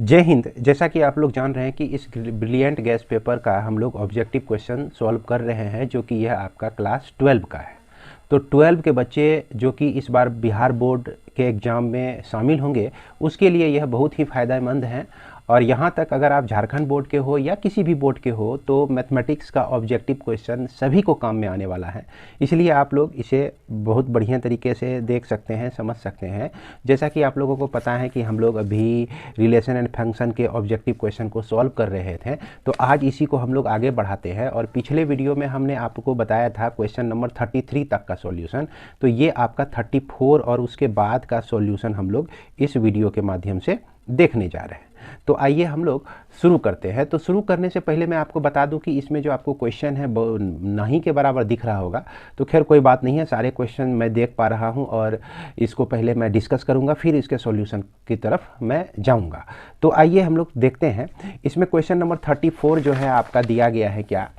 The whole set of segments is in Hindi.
जय हिंद। जैसा कि आप लोग जान रहे हैं कि इस ब्रिलियंट गैस पेपर का हम लोग ऑब्जेक्टिव क्वेश्चन सॉल्व कर रहे हैं, जो कि यह आपका क्लास 12 का है। तो 12 के बच्चे जो कि इस बार बिहार बोर्ड के एग्ज़ाम में शामिल होंगे, उसके लिए यह बहुत ही फ़ायदेमंद है। और यहाँ तक अगर आप झारखंड बोर्ड के हो या किसी भी बोर्ड के हो, तो मैथमेटिक्स का ऑब्जेक्टिव क्वेश्चन सभी को काम में आने वाला है। इसलिए आप लोग इसे बहुत बढ़िया तरीके से देख सकते हैं, समझ सकते हैं। जैसा कि आप लोगों को पता है कि हम लोग अभी रिलेशन एंड फंक्शन के ऑब्जेक्टिव क्वेश्चन को सॉल्व कर रहे थे, तो आज इसी को हम लोग आगे बढ़ाते हैं। और पिछले वीडियो में हमने आपको बताया था क्वेश्चन नंबर 33 तक का सॉल्यूशन, तो ये आपका 34 और उसके बाद का सॉल्यूशन हम लोग इस वीडियो के माध्यम से देखने जा रहे हैं। तो आइए हम लोग शुरू करते हैं। तो शुरू करने से पहले मैं आपको बता दूं कि इसमें जो आपको क्वेश्चन है नहीं के बराबर दिख रहा होगा, तो खैर कोई बात नहीं है, सारे क्वेश्चन मैं देख पा रहा हूं और इसको पहले मैं डिस्कस करूंगा, फिर इसके सॉल्यूशन की तरफ मैं जाऊंगा। तो आइए हम लोग देखते हैं। इसमें क्वेश्चन नंबर 34 जो है आपका दिया गया है क्या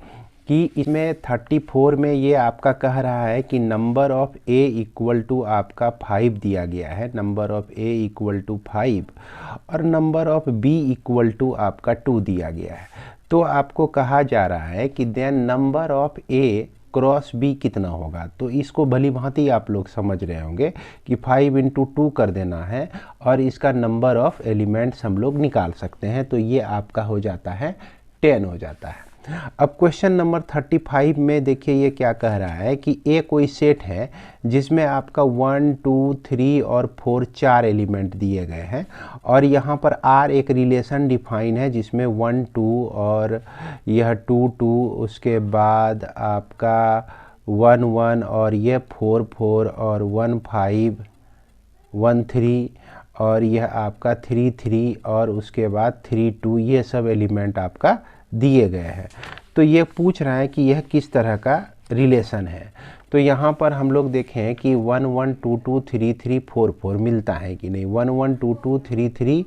कि इसमें 34 में ये आपका कह रहा है कि number of A equal to आपका 5 दिया गया है, number of A equal to 5 और number of B equal to आपका 2 दिया गया है। तो आपको कहा जा रहा है कि then number of A cross B कितना होगा। तो इसको भली भांति आप लोग समझ रहे होंगे कि 5 × 2 कर देना है और इसका नंबर ऑफ एलिमेंट्स हम लोग निकाल सकते हैं। तो ये आपका हो जाता है 10 हो जाता है। अब क्वेश्चन नंबर 35 में देखिए ये क्या कह रहा है कि ए कोई सेट है जिसमें आपका 1 2 3 और 4 4 एलिमेंट दिए गए हैं, और यहाँ पर आर एक रिलेशन डिफाइन है जिसमें 1 2 और यह 2 2, उसके बाद आपका 1 1 और ये 4 4 और 1 5 1 3 और यह आपका 3 3 और उसके बाद 3 2, ये सब एलिमेंट आपका दिए गए हैं। तो ये पूछ रहा है कि यह किस तरह का रिलेशन है। तो यहाँ पर हम लोग देखें कि 1 1 2 2 3 3 4 4 मिलता है कि नहीं। 1 1 2 2 3 3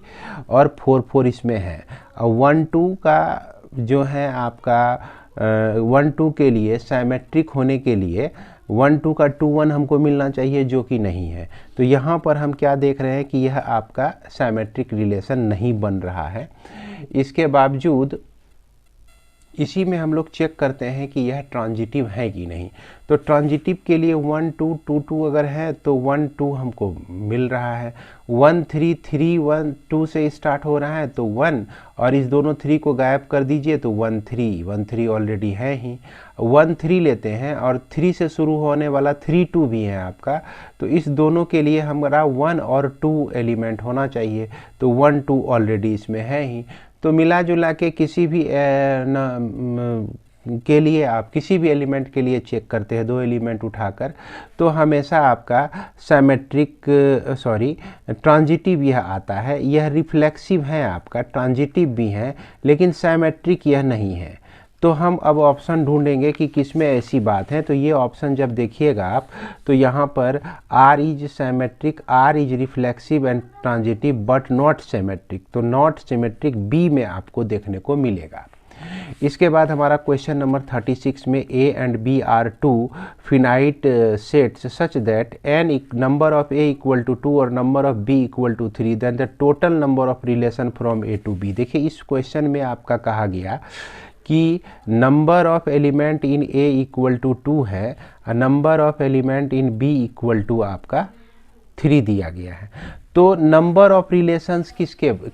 और 4 4 इसमें है। और 1 2 का जो है आपका 1 2 के लिए साइमेट्रिक होने के लिए 1 2 का 2 1 हमको मिलना चाहिए, जो कि नहीं है। तो यहाँ पर हम क्या देख रहे हैं कि यह आपका साइमेट्रिक रिलेशन नहीं बन रहा है। इसके बावजूद इसी में हम लोग चेक करते हैं कि यह ट्रांजिटिव है कि नहीं। तो ट्रांजिटिव के लिए 1 2 2 2 अगर है तो 1 2 हमको मिल रहा है। 1 3 3 1 2 से स्टार्ट हो रहा है तो 1, और इस दोनों 3 को गायब कर दीजिए तो 1 3 ऑलरेडी है ही। 1 3 लेते हैं और 3 से शुरू होने वाला 3 2 भी है आपका। तो इस दोनों के लिए हमारा 1 और 2 एलिमेंट होना चाहिए, तो 1 2 ऑलरेडी इसमें है ही। तो मिला जुला के किसी भी के लिए आप किसी भी एलिमेंट के लिए चेक करते हैं, 2 एलिमेंट उठाकर, तो हमेशा आपका ट्रांजिटिव यह आता है। यह रिफ्लेक्सिव है आपका, ट्रांजिटिव भी है, लेकिन साइमेट्रिक यह नहीं है। तो हम अब ऑप्शन ढूंढेंगे कि किसमें ऐसी बात है। तो ये ऑप्शन जब देखिएगा आप, तो यहाँ पर R is symmetric, R is reflexive and transitive but not symmetric, तो नॉट सिमेट्रिक बी में आपको देखने को मिलेगा। इसके बाद हमारा क्वेश्चन नंबर 36 में A and B are 2 finite sets such that n number of A equal to 2 और number of B equal to 3, then the total number of relation from A to B. देखिए इस क्वेश्चन में आपका कहा गया कि number of element in A equal to 2 है, number of element in B equal to आपका 3 दिया गया है। तो नंबर ऑफ रिलेशंस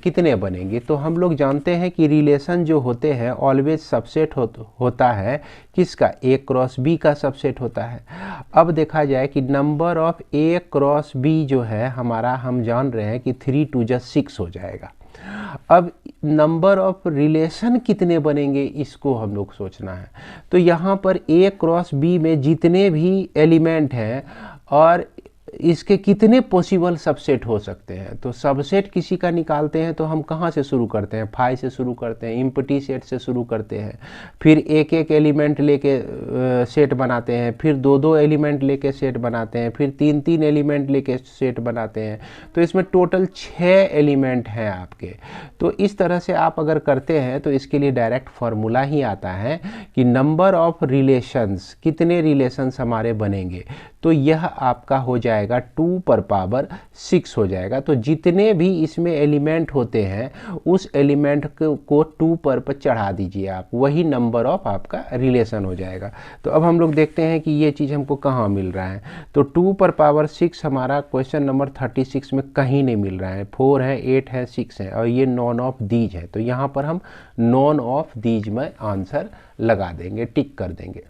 कितने बनेंगे। तो हम लोग जानते हैं कि रिलेशन जो होते हैं ऑलवेज सबसेट होता है किसका, ए क्रॉस बी का सबसेट होता है। अब देखा जाए कि number of A cross B जो है हमारा, हम जान रहे हैं कि 3 2 6 हो जाएगा। अब नंबर ऑफ रिलेशन कितने बनेंगे इसको हम लोग सोचना है। तो यहाँ पर ए क्रॉस बी में जितने भी एलिमेंट हैं और इसके कितने पॉसिबल सबसेट हो सकते हैं। तो सबसेट किसी का निकालते हैं तो हम कहाँ से शुरू करते हैं, 5 से शुरू करते हैं, इम्पटी सेट से शुरू करते हैं, फिर एक एक एलिमेंट लेके सेट बनाते हैं, फिर 2 2 एलिमेंट लेके सेट बनाते हैं, फिर 3 3 एलिमेंट लेके सेट बनाते हैं। तो इसमें टोटल 6 एलिमेंट हैं आपके। तो इस तरह से आप अगर करते हैं तो इसके लिए डायरेक्ट फार्मूला ही आता है कि नंबर ऑफ रिलेशंस, कितने रिलेशंस हमारे बनेंगे। तो यह आपका हो जाएगा 2 पर पावर 6 हो जाएगा। तो जितने भी इसमें एलिमेंट होते हैं उस एलिमेंट को 2 पर चढ़ा दीजिए आप, वही नंबर ऑफ आपका रिलेशन हो जाएगा। तो अब हम लोग देखते हैं कि ये चीज़ हमको कहाँ मिल रहा है। तो 2 पर पावर 6 हमारा क्वेश्चन नंबर 36 में कहीं नहीं मिल रहा है। 4 है, 8 है, 6 है और ये नॉन ऑफ दीज है। तो यहाँ पर हम नॉन ऑफ दीज में आंसर लगा देंगे, टिक कर देंगे।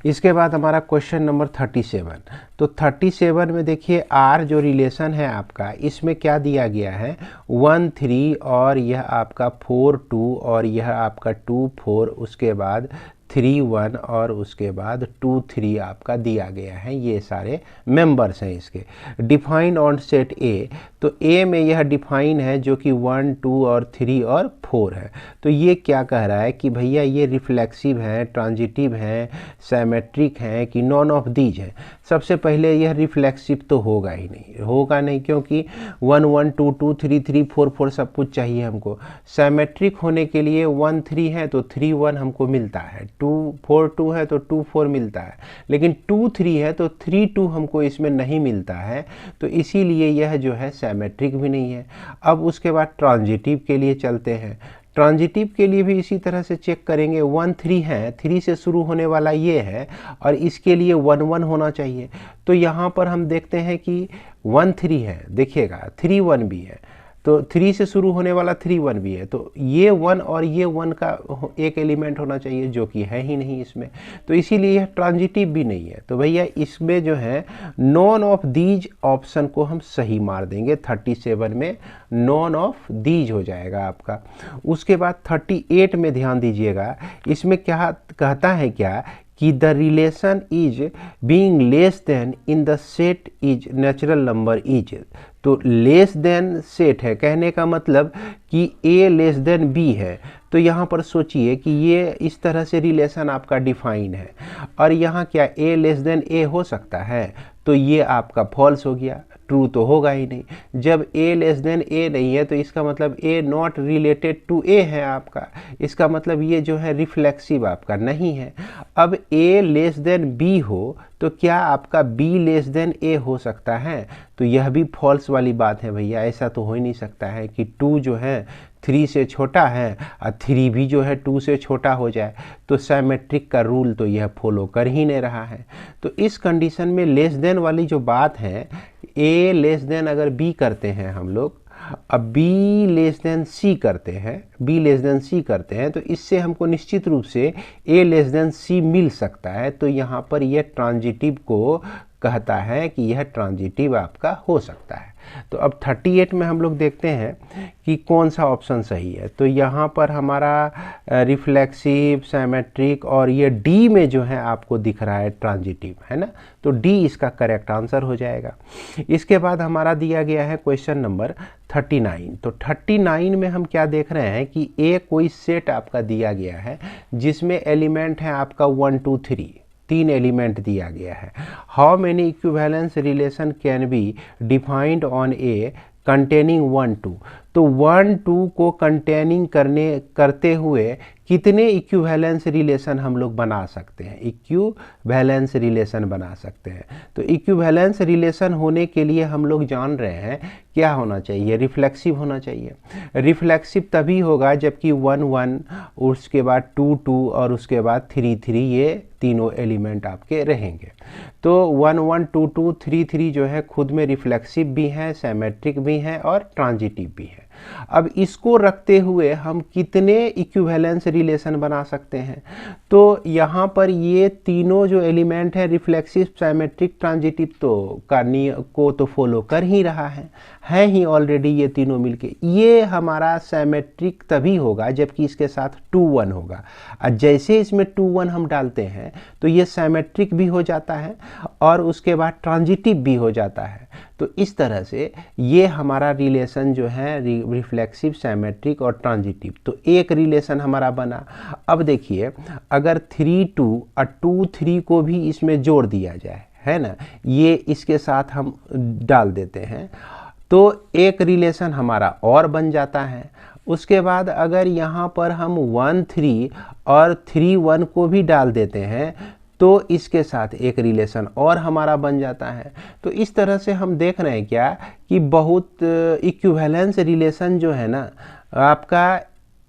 इसके बाद हमारा क्वेश्चन नंबर 37। तो 37 में देखिए आर जो रिलेशन है आपका, इसमें क्या दिया गया है 1 3 और यह आपका 4 2 और यह आपका 2 4, उसके बाद 3 1 और उसके बाद 2 3 आपका दिया गया है। ये सारे मेंबर्स हैं इसके। डिफाइन ऑन सेट ए, तो ए में यह डिफाइन है जो कि 1 2 और 3 और 4 है। तो ये क्या कह रहा है कि भैया ये रिफ्लेक्सिव है, ट्रांजिटिव है, सिमेट्रिक है कि नॉन ऑफ दीज है। सबसे पहले यह रिफ्लेक्सिव तो होगा ही नहीं, होगा नहीं, क्योंकि 1 1 2 2 3 3 4 4 सब कुछ चाहिए हमको। सिमेट्रिक होने के लिए 1 3 है तो 3 1 हमको मिलता है, 2 4 2 है तो 2 4 मिलता है, लेकिन 2 3 है तो 3 2 हमको इसमें नहीं मिलता है। तो इसीलिए यह जो है सिमेट्रिक भी नहीं है। अब उसके बाद ट्रांजिटिव के लिए चलते हैं। ट्रांजिटिव के लिए भी इसी तरह से चेक करेंगे। 1 3 है, 3 से शुरू होने वाला ये है और इसके लिए 1 1 होना चाहिए। तो यहाँ पर हम देखते हैं कि 1 3 है, देखिएगा 3 1 भी है, तो 3 से शुरू होने वाला 3 1 भी है। तो ये 1 और ये 1 का एक एलिमेंट होना चाहिए, जो कि है ही नहीं इसमें। तो इसीलिए यह ट्रांजिटिव भी नहीं है। तो भैया इसमें जो है नॉन ऑफ दीज ऑप्शन को हम सही मार देंगे। 37 में नॉन ऑफ दीज हो जाएगा आपका। उसके बाद 38 में ध्यान दीजिएगा, इसमें क्या कहता है क्या कि the relation is being less then in the set is natural number is. तो लेस देन सेट है, कहने का मतलब कि a लेस देन b है। तो यहाँ पर सोचिए कि ये इस तरह से रिलेशन आपका डिफाइन है और यहाँ क्या a लेस देन a हो सकता है? तो ये आपका फॉल्स हो गया, ट्रू तो होगा ही नहीं। जब a लेस देन a नहीं है तो इसका मतलब a not related to a है आपका, इसका मतलब ये जो है रिफ्लेक्सिव आपका नहीं है। अब a लेस देन b हो तो क्या आपका b लेस देन a हो सकता है? तो यह भी फॉल्स वाली बात है भैया, ऐसा तो हो ही नहीं सकता है कि 2 जो है 3 से छोटा है और 3 भी जो है 2 से छोटा हो जाए। तो सिमेट्रिक का रूल तो यह फॉलो कर ही नहीं रहा है। तो इस कंडीशन में लेस देन वाली जो बात है, a लेस देन अगर b करते हैं हम लोग, अब b लेस देन c करते हैं, b लेस देन c करते हैं, तो इससे हमको निश्चित रूप से a लेस देन c मिल सकता है। तो यहाँ पर यह ट्रांजिटिव को कहता है कि यह ट्रांजिटिव आपका हो सकता है। तो अब 38 में हम लोग देखते हैं कि कौन सा ऑप्शन सही है। तो यहाँ पर हमारा रिफ्लेक्सिव, सिमेट्रिक और ये डी में जो है आपको दिख रहा है ट्रांजिटिव, है ना। तो डी इसका करेक्ट आंसर हो जाएगा। इसके बाद हमारा दिया गया है क्वेश्चन नंबर 39। तो 39 में हम क्या देख रहे हैं कि एक कोई सेट आपका दिया गया है जिसमें एलिमेंट है आपका 1 2 3, 3 एलिमेंट दिया गया है। How many equivalence relation can be defined on A containing 1 2। तो 1 2 को कंटेनिंग करते हुए कितने इक्विवेलेंस रिलेशन हम लोग बना सकते हैं? इक्विवेलेंस रिलेशन बना सकते हैं। तो इक्विवेलेंस रिलेशन होने के लिए हम लोग जान रहे हैं क्या होना चाहिए, रिफ्लेक्सिव होना चाहिए। रिफ्लेक्सिव तभी होगा जबकि 1 1, उसके बाद 2 2 और उसके बाद 3 3, ये तीनों एलिमेंट आपके रहेंगे। तो 1 1 2 2 3 3 जो है खुद में रिफ्लेक्सिव भी है, सिमेट्रिक भी है और ट्रांजिटिव भी है। अब इसको रखते हुए हम कितने इक्विवेलेंस रिलेशन बना सकते हैं? तो यहाँ पर ये तीनों जो एलिमेंट है रिफ्लेक्सिव, सिमेट्रिक, ट्रांजिटिव को तो फॉलो कर ही रहा है ही ऑलरेडी ये तीनों मिलके। ये हमारा सिमेट्रिक तभी होगा जबकि इसके साथ 2 1 होगा, और जैसे इसमें 2 1 हम डालते हैं तो ये सिमेट्रिक भी हो जाता है और उसके बाद ट्रांजिटिव भी हो जाता है। तो इस तरह से ये हमारा रिलेशन जो है रिफ्लेक्सिव, सिमेट्रिक और ट्रांजिटिव, तो एक रिलेशन हमारा बना। अब देखिए अगर 3 2 और 2 3 को भी इसमें जोड़ दिया जाए, है ना, ये इसके साथ हम डाल देते हैं तो एक रिलेशन हमारा और बन जाता है। उसके बाद अगर यहाँ पर हम 1 3 और 3 1 को भी डाल देते हैं तो इसके साथ एक रिलेशन और हमारा बन जाता है। तो इस तरह से हम देख रहे हैं क्या कि बहुत इक्विवेलेंस रिलेशन जो है ना आपका,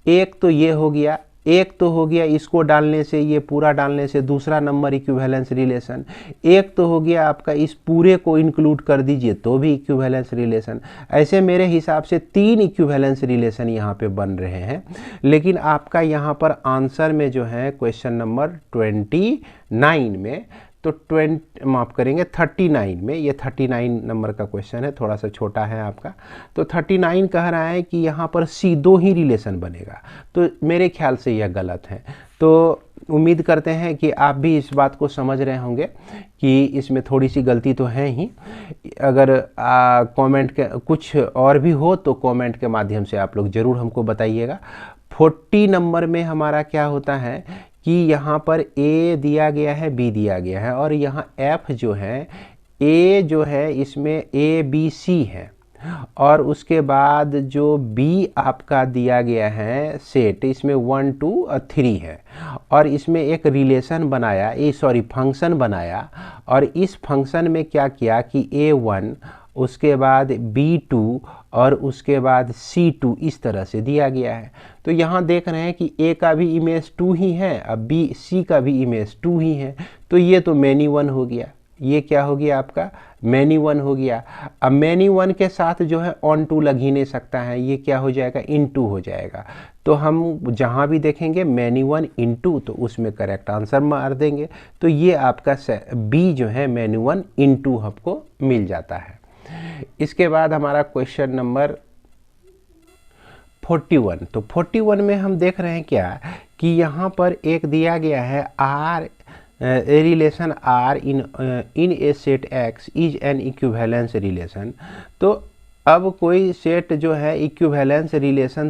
एक तो ये हो गया, एक तो हो गया इसको डालने से, ये पूरा डालने से दूसरा नंबर इक्विवेलेंस रिलेशन, एक तो हो गया आपका इस पूरे को इंक्लूड कर दीजिए तो भी इक्विवेलेंस रिलेशन। ऐसे मेरे हिसाब से 3 इक्विवेलेंस रिलेशन यहाँ पे बन रहे हैं। लेकिन आपका यहाँ पर आंसर में जो है क्वेश्चन नंबर 29 में, तो 39 में, ये 39 नंबर का क्वेश्चन है, थोड़ा सा छोटा है आपका। तो 39 कह रहा है कि यहाँ पर सी 2 ही रिलेशन बनेगा, तो मेरे ख्याल से यह गलत है। तो उम्मीद करते हैं कि आप भी इस बात को समझ रहे होंगे कि इसमें थोड़ी सी गलती तो है ही। अगर कमेंट के कुछ और भी हो तो कमेंट के माध्यम से आप लोग ज़रूर हमको बताइएगा। 40 नंबर में हमारा क्या होता है कि यहाँ पर A दिया गया है, B दिया गया है, और यहाँ F जो है, A जो है इसमें ABC है, और उसके बाद जो B आपका दिया गया है सेट, इसमें 1 2 और 3 है, और इसमें एक रिलेशन बनाया, फंक्शन बनाया, और इस फंक्शन में क्या किया कि A1 उसके बाद B2 और उसके बाद C2 इस तरह से दिया गया है। तो यहाँ देख रहे हैं कि A का भी इमेज 2 ही है, अब C का भी इमेज 2 ही है, तो ये तो मैनी 1 हो गया। ये क्या हो गया आपका, मैनी 1 हो गया। अब मैनी 1 के साथ जो है ऑन 2 लग ही नहीं सकता है, ये क्या हो जाएगा, इन 2 हो जाएगा। तो हम जहाँ भी देखेंगे मैनी 1 इन 2, तो उसमें करेक्ट आंसर मार देंगे। तो ये आपका B जो है मैनी 1 इन 2 हमको मिल जाता है। इसके बाद हमारा क्वेश्चन नंबर 41। तो 41 में हम देख रहे हैं क्या कि यहाँ पर एक दिया गया है R, a relation R in a set X is an equivalence relation। तो अब कोई सेट जो है इक्विवेलेंस रिलेशन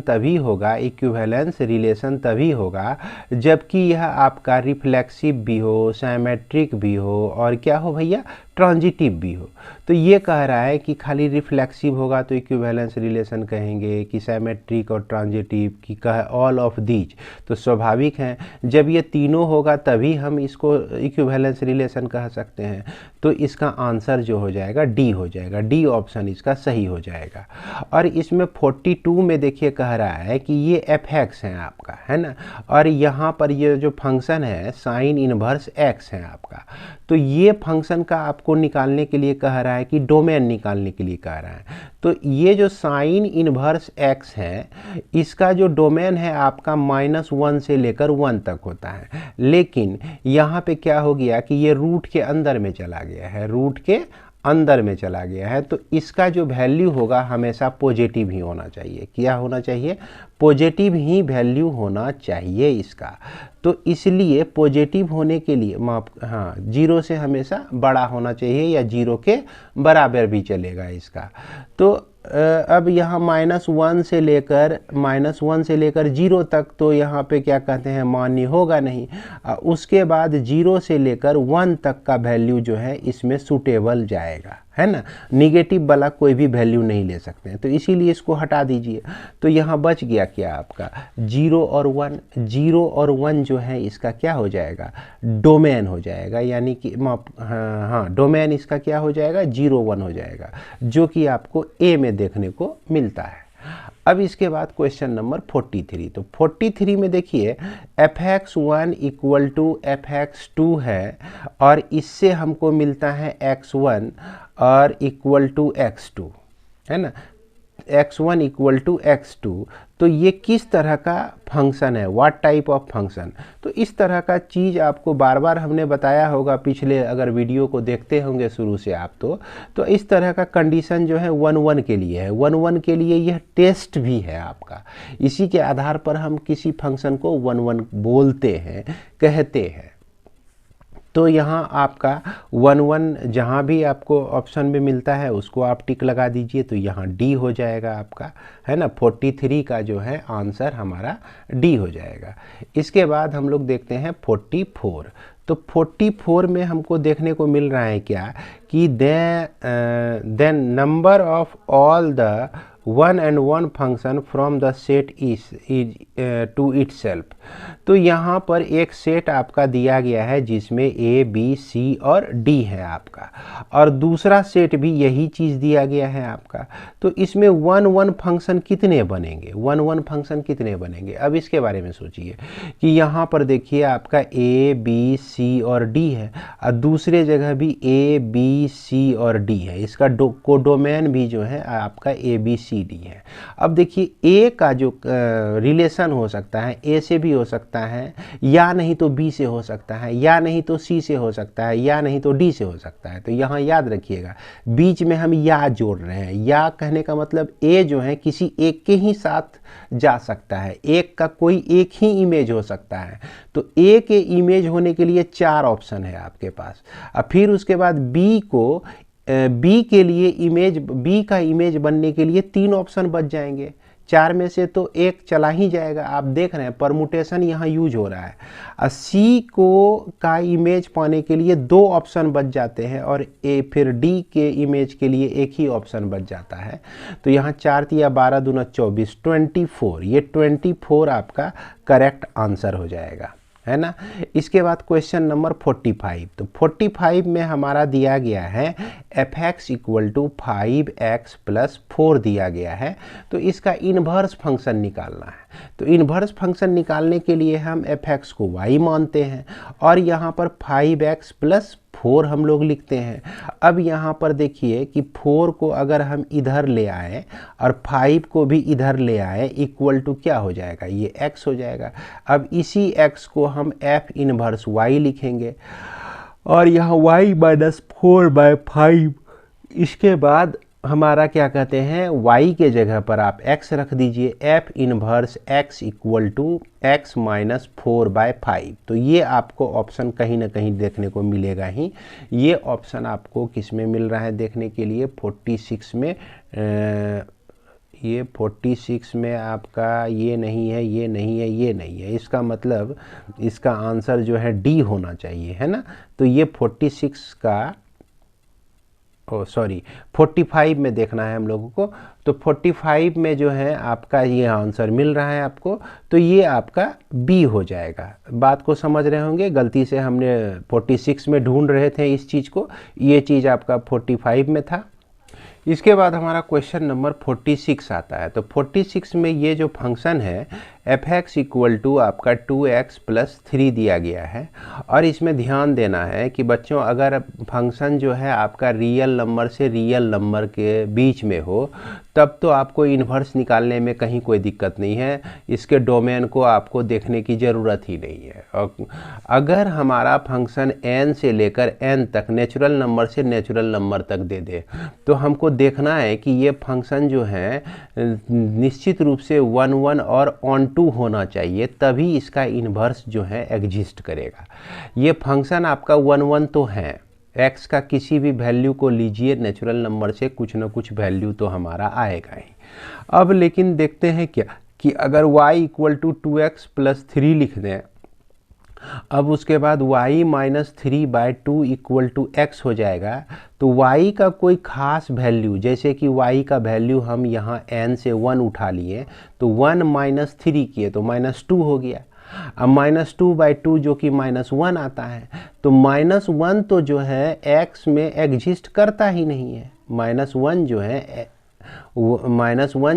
तभी होगा जबकि यह आपका रिफ्लेक्सिव भी हो, सिमेट्रिक भी हो, और क्या हो भैया, ट्रांजिटिव भी हो। तो ये कह रहा है कि खाली रिफ्लेक्सिव होगा तो इक्विवेलेंस रिलेशन कहेंगे, कि सिमेट्रिक और ट्रांजिटिव, की कह ऑल ऑफ दीज। तो स्वाभाविक है जब ये तीनों होगा तभी हम इसको इक्विवेलेंस रिलेशन कह सकते हैं। तो इसका आंसर जो हो जाएगा डी हो जाएगा, डी ऑप्शन इसका सही हो जाएगा। और इसमें 42 में देखिए कह रहा है कि ये f(x) है आपका, है ना, और यहाँ पर ये जो फंक्शन है साइन इनवर्स x है आपका। तो ये फंक्शन का आपको निकालने के लिए कह रहा है कि डोमेन निकालने के लिए कह रहा है। तो ये जो साइन इनवर्स x है इसका जो डोमेन है आपका -1 से लेकर 1 तक होता है, लेकिन यहाँ पे क्या हो गया कि ये रूट के अंदर में चला गया है, तो इसका जो वैल्यू होगा हमेशा पॉजिटिव ही होना चाहिए। क्या होना चाहिए, पॉजिटिव ही वैल्यू होना चाहिए इसका। तो इसलिए पॉजिटिव होने के लिए 0 से हमेशा बड़ा होना चाहिए या 0 के बराबर भी चलेगा इसका। तो अब यहाँ -1 से लेकर 0 तक तो यहाँ पे क्या कहते हैं, मान्य होगा नहीं। उसके बाद 0 से लेकर 1 तक का वैल्यू जो है इसमें सूटेबल जाएगा, है ना, निगेटिव वाला कोई भी वैल्यू नहीं ले सकते हैं। तो इसीलिए इसको हटा दीजिए। तो यहाँ बच गया क्या आपका 0 और 1, 0 और 1 जो है इसका क्या हो जाएगा, डोमेन हो जाएगा, यानी कि डोमेन इसका क्या हो जाएगा, 0 1 हो जाएगा, जो कि आपको ए में देखने को मिलता है। अब इसके बाद क्वेश्चन नंबर 43। तो 43 में देखिए f(x1) इक्वल टू f(x2) है, और इससे हमको मिलता है x1 और इक्वल टू x2, है ना, x1 इक्वल टू x2। तो ये किस तरह का फंक्शन है, व्हाट टाइप ऑफ फंक्शन। तो इस तरह का चीज़ आपको बार बार हमने बताया होगा, पिछले अगर वीडियो को देखते होंगे शुरू से आप तो इस तरह का कंडीशन जो है 1 1 के लिए है। 1 1 के लिए यह टेस्ट भी है आपका, इसी के आधार पर हम किसी फंक्शन को 1 1 बोलते हैं, कहते हैं। तो यहाँ आपका 1 1 जहाँ भी आपको ऑप्शन में मिलता है उसको आप टिक लगा दीजिए, तो यहाँ डी हो जाएगा आपका, है ना। 43 का जो है आंसर हमारा डी हो जाएगा। इसके बाद हम लोग देखते हैं 44। तो 44 में हमको देखने को मिल रहा है क्या कि then number of all the one and one function from the set is to itself. तो यहाँ पर एक सेट आपका दिया गया है जिसमें ए बी सी और डी है आपका, और दूसरा सेट भी यही चीज़ दिया गया है आपका। तो इसमें वन वन फंक्शन कितने बनेंगे, वन वन फंक्शन कितने बनेंगे? अब इसके बारे में सोचिए कि यहाँ पर देखिए आपका ए बी सी और डी है, और दूसरे जगह भी ए बी सी और डी है। इसका कोडोमेन भी जो है आपका ए बी सी डी है। अब देखिए ए का जो रिलेशन हो सकता है, ए से भी हो सकता है, या नहीं तो बी से हो सकता है, या नहीं तो सी से हो सकता है, या नहीं तो डी से हो सकता है। तो यहाँ याद रखिएगा बीच में हम या जोड़ रहे हैं। या कहने का मतलब ए जो है किसी एक के ही साथ जा सकता है, एक का कोई एक ही इमेज हो सकता है। तो ए के इमेज होने के लिए 4 ऑप्शन है आपके पास। अब फिर उसके बाद बी को बी के लिए इमेज, बी का इमेज बनने के लिए 3 ऑप्शन बच जाएंगे। 4 में से तो एक चला ही जाएगा। आप देख रहे हैं परमुटेशन यहाँ यूज हो रहा है। और सी को का इमेज पाने के लिए 2 ऑप्शन बच जाते हैं, और ए फिर डी के इमेज के लिए एक ही ऑप्शन बच जाता है। तो यहाँ 4 या 12 दूना 24, 24, ये 24 आपका करेक्ट आंसर हो जाएगा, है ना। इसके बाद क्वेश्चन नंबर 45। तो 45 में हमारा दिया गया है F x equal to 5x + 4 दिया गया है। तो इसका इन्वर्स फंक्शन निकालना है। तो इन्वर्स फंक्शन निकालने के लिए हम एफ एक्स को y मानते हैं, और यहाँ पर 5x + 4 हम लोग लिखते हैं। अब यहाँ पर देखिए कि 4 को अगर हम इधर ले आए और 5 को भी इधर ले आए, इक्वल टू क्या हो जाएगा, ये x हो जाएगा। अब इसी x को हम f इन्वर्स y लिखेंगे, और यहाँ y - 4/5। इसके बाद हमारा क्या कहते हैं, y के जगह पर आप x रख दीजिए, f inverse x equal to x - 4/5। तो ये आपको ऑप्शन कहीं ना कहीं देखने को मिलेगा ही। ये ऑप्शन आपको किस में मिल रहा है देखने के लिए, 46 में। ये 46 में आपका ये नहीं है, ये नहीं है, ये नहीं है। इसका मतलब इसका आंसर जो है डी होना चाहिए, है ना। तो ये 46 का 45 में देखना है हम लोगों को। तो 45 में जो है आपका ये आंसर मिल रहा है आपको, तो ये आपका बी हो जाएगा। बात को समझ रहे होंगे, गलती से हमने 46 में ढूंढ रहे थे इस चीज़ को, ये चीज़ आपका 45 में था। इसके बाद हमारा क्वेश्चन नंबर 46 आता है। तो 46 में ये जो फंक्शन है एफ एक्स इक्वल टू आपका 2x + 3 दिया गया है, और इसमें ध्यान देना है कि बच्चों अगर फंक्शन जो है आपका रियल नंबर से रियल नंबर के बीच में हो तब तो आपको इन्वर्स निकालने में कहीं कोई दिक्कत नहीं है, इसके डोमेन को आपको देखने की ज़रूरत ही नहीं है। और अगर हमारा फंक्शन n से लेकर n तक नेचुरल नंबर से नेचुरल नंबर तक दे दे, तो हमको देखना है कि ये फंक्शन जो है निश्चित रूप से 1 1 और ऑन टू होना चाहिए, तभी इसका इन्वर्स जो है एग्जिस्ट करेगा। ये फंक्शन आपका 1 1 तो है, x का किसी भी वैल्यू को लीजिए नेचुरल नंबर से कुछ ना कुछ वैल्यू तो हमारा आएगा ही। अब लेकिन देखते हैं क्या कि अगर y इक्वल टू 2x + 3 लिख दें, अब उसके बाद y - 3/2 इक्वल टू x हो जाएगा। तो y का कोई खास वैल्यू, जैसे कि y का वैल्यू हम यहाँ n से 1 उठा लिए, तो 1 - 3 किए तो -2 हो गया। अब -2/2 जो कि -1 आता है, तो -1 तो जो है x में एग्जिस्ट करता ही नहीं है। -1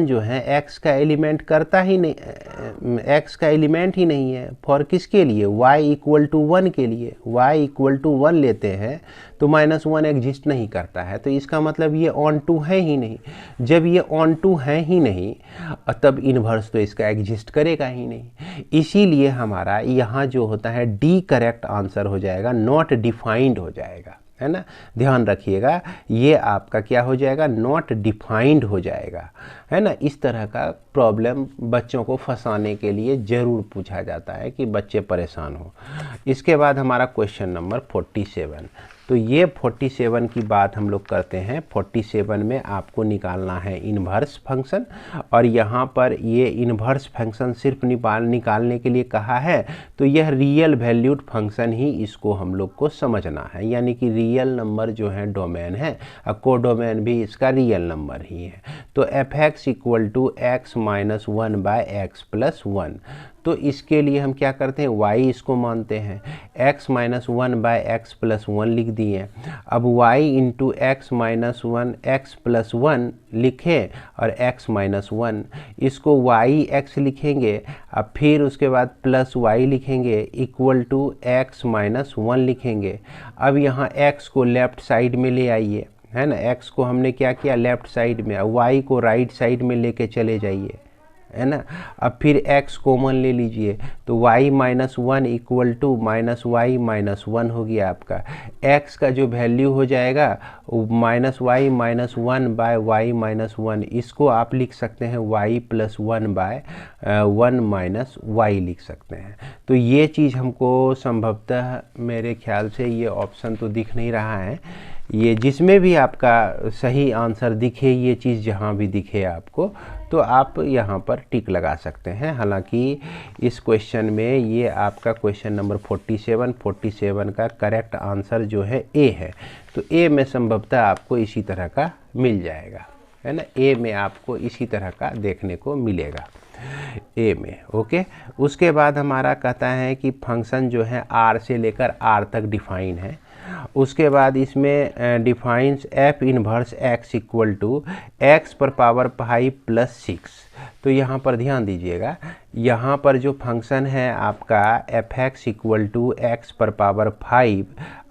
जो है x का एलिमेंट करता ही नहीं, x का एलिमेंट ही नहीं है। फॉर किसके लिए, y इक्वल टू 1 के लिए। y इक्वल टू 1 लेते हैं तो -1 एग्जिस्ट नहीं करता है, तो इसका मतलब ये ऑन टू है ही नहीं। जब ये ऑन टू है ही नहीं तब इन्वर्स तो इसका एग्जिस्ट करेगा ही नहीं। इसीलिए हमारा यहाँ जो होता है डी करेक्ट आंसर हो जाएगा, नॉट डिफाइंड हो जाएगा, है ना। ध्यान रखिएगा, ये आपका क्या हो जाएगा, नॉट डिफाइंड हो जाएगा, है ना। इस तरह का प्रॉब्लम बच्चों को फंसाने के लिए ज़रूर पूछा जाता है कि बच्चे परेशान हो। इसके बाद हमारा क्वेश्चन नंबर 47। तो ये 47 की बात हम लोग करते हैं। 47 में आपको निकालना है इन्वर्स फंक्शन, और यहाँ पर ये इन्वर्स फंक्शन सिर्फ निकालने के लिए कहा है, तो यह रियल वैल्यूड फंक्शन ही इसको हम लोग को समझना है, यानी कि रियल नंबर जो है डोमेन है, कोडोमेन भी इसका रियल नंबर ही है। तो fx equal to x minus 1 by x plus 1, तो इसके लिए हम क्या करते हैं, y इसको मानते हैं, x minus 1 by x plus 1 लिख दिए। अब y into x minus 1 x plus 1 लिखें, और x माइनस 1 इसको y x लिखेंगे, अब फिर उसके बाद प्लस y लिखेंगे इक्वल टू x माइनस 1 लिखेंगे। अब यहाँ x को लेफ़्ट साइड में ले आइए, है ना, x को हमने क्या किया लेफ़्ट साइड में, y को राइट साइड में लेके चले जाइए, है ना। अब फिर x कॉमन ले लीजिए, तो y minus 1 equal to minus y minus 1 हो गया आपका। x का जो वैल्यू हो जाएगा वो minus y minus 1 by y minus 1, इसको आप लिख सकते हैं y plus 1 by 1 minus y लिख सकते हैं। तो ये चीज़ हमको संभवतः मेरे ख्याल से ये ऑप्शन तो दिख नहीं रहा है, ये जिसमें भी आपका सही आंसर दिखे, ये चीज़ जहाँ भी दिखे आपको, तो आप यहाँ पर टिक लगा सकते हैं। हालांकि इस क्वेश्चन में ये आपका क्वेश्चन नंबर 47 का करेक्ट आंसर जो है ए है, तो ए में संभवतः आपको इसी तरह का मिल जाएगा, है ना, ए में आपको इसी तरह का देखने को मिलेगा ए में। ओके, उसके बाद हमारा कहता है कि फंक्शन जो है आर से लेकर आर तक डिफाइन है। उसके बाद इसमें defines f inverse x equal to x पर पावर 5 प्लस 6। तो यहाँ पर ध्यान दीजिएगा, यहाँ पर जो फंक्शन है आपका f x equal to x पर पावर 5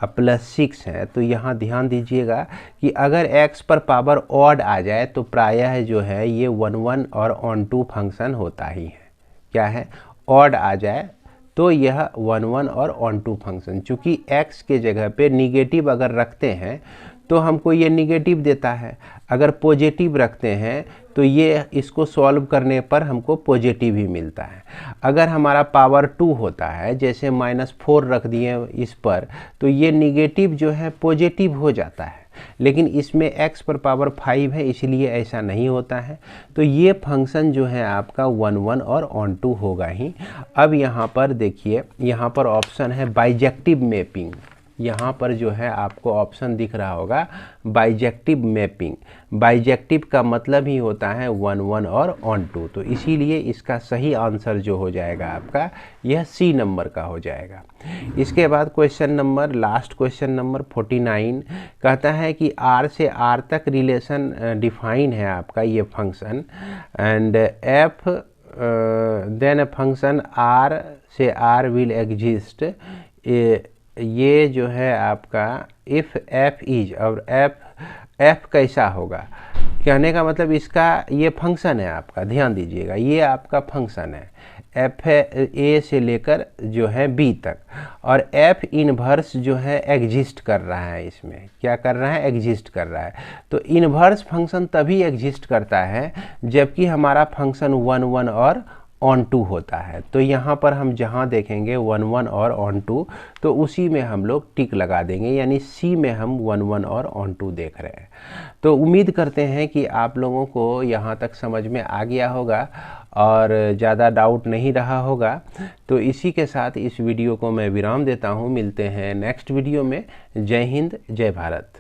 प्लस 6 है, तो यहाँ ध्यान दीजिएगा कि अगर x पर पावर ऑड आ जाए तो प्रायः जो है ये 1 1 और ऑन टू फंक्शन होता ही है। क्या है, ऑड आ जाए तो यह 1 1 और ऑन टू फंक्शन, चूँकि x के जगह पे निगेटिव अगर रखते हैं तो हमको ये निगेटिव देता है, अगर पॉजिटिव रखते हैं तो ये इसको सॉल्व करने पर हमको पॉजिटिव ही मिलता है। अगर हमारा पावर 2 होता है, जैसे -4 रख दिए इस पर, तो ये निगेटिव जो है पॉजिटिव हो जाता है, लेकिन इसमें x पर पावर 5 है इसलिए ऐसा नहीं होता है। तो ये फंक्शन जो है आपका 1 1 और ऑन टू होगा ही। अब यहाँ पर देखिए, यहाँ पर ऑप्शन है बाइजेक्टिव मैपिंग, यहाँ पर जो है आपको ऑप्शन दिख रहा होगा बाइजेक्टिव मैपिंग। बाइजेक्टिव का मतलब ही होता है 1 1 और ऑन टू, तो इसीलिए इसका सही आंसर जो हो जाएगा आपका यह सी नंबर का हो जाएगा। इसके बाद question number, last question number 49 कहता है कि आर से आर तक रिलेशन डिफाइन है आपका ये function, and f then function R से आर विल एग्जिस्ट। ये जो है आपका इफ़ एफ इज, और एफ कैसा होगा, कहने का मतलब इसका ये फंक्शन है आपका, ध्यान दीजिएगा ये आपका फंक्शन है एफ ए से लेकर जो है बी तक, और एफ इन्वर्स जो है एग्जिस्ट कर रहा है, इसमें क्या कर रहा है, एग्जिस्ट कर रहा है। तो इन्वर्स फंक्शन तभी एग्जिस्ट करता है जबकि हमारा फंक्शन 1 1 और ऑन टू होता है। तो यहाँ पर हम जहाँ देखेंगे 1 1 और ऑन टू, तो उसी में हम लोग टिक लगा देंगे, यानी सी में हम 1 1 और ऑन टू देख रहे हैं। तो उम्मीद करते हैं कि आप लोगों को यहाँ तक समझ में आ गया होगा और ज़्यादा डाउट नहीं रहा होगा। तो इसी के साथ इस वीडियो को मैं विराम देता हूँ, मिलते हैं नेक्स्ट वीडियो में। जय हिंद, जय भारत।